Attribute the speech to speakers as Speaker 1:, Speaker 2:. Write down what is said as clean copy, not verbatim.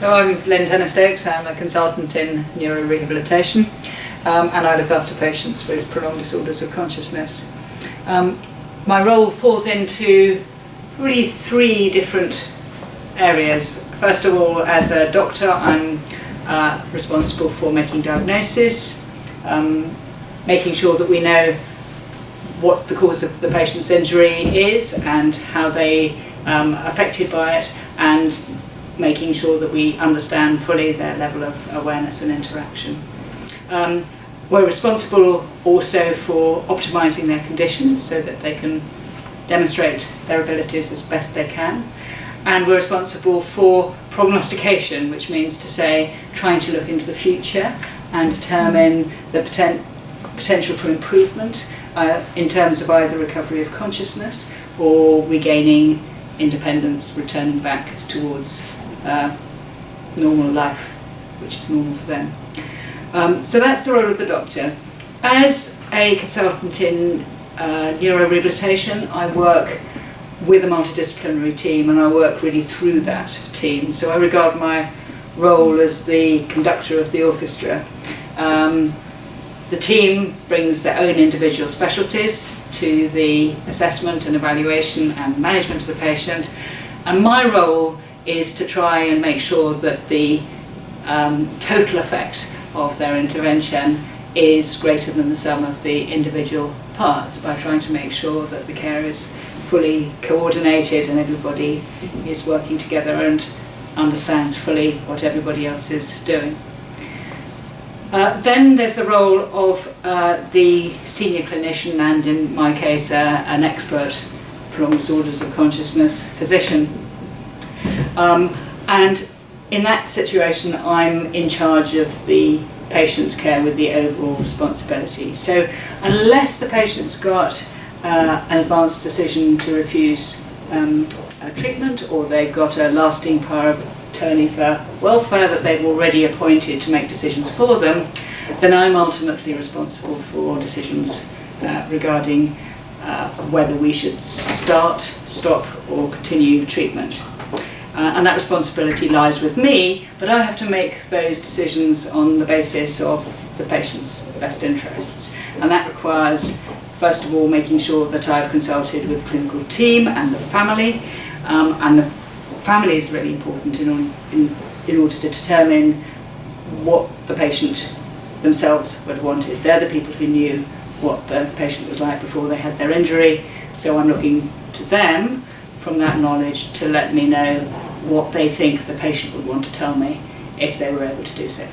Speaker 1: So I'm Lynne Stokes. I'm a consultant in neurorehabilitation, and I look after patients with prolonged disorders of consciousness. My role falls into really three different areas. First of all, as a doctor, I'm responsible for making diagnosis, making sure that we know what the cause of the patient's injury is and how they are affected by it, and making sure that we understand fully their level of awareness and interaction. We're responsible also for optimising their conditions so that they can demonstrate their abilities as best they can. And we're responsible for prognostication, which means to say trying to look into the future and determine the potential for improvement in terms of either recovery of consciousness or regaining independence, returning back towards normal life, which is normal for them. So that's the role of the doctor. As a consultant in neurorehabilitation, I work with a multidisciplinary team, and I work really through that team. So I regard my role as the conductor of the orchestra. The team brings their own individual specialties to the assessment and evaluation and management of the patient, and my role is to try and make sure that the total effect of their intervention is greater than the sum of the individual parts, by trying to make sure that the care is fully coordinated and everybody is working together and understands fully what everybody else is doing. Then there's the role of the senior clinician, and in my case an expert prolonged disorders of consciousness physician. And in that situation I'm in charge of the patient's care with the overall responsibility. So unless the patient's got an advanced decision to refuse treatment, or they've got a lasting power of attorney for welfare that they've already appointed to make decisions for them, then I'm ultimately responsible for decisions regarding whether we should start, stop or continue treatment. And that responsibility lies with me, but I have to make those decisions on the basis of the patient's best interests. And that requires, first of all, making sure that I've consulted with the clinical team and the family. And the family is really important in order to determine what the patient themselves would have wanted. They're the people who knew what the patient was like before they had their injury, so I'm looking to them from that knowledge to let me know what they think the patient would want to tell me if they were able to do so.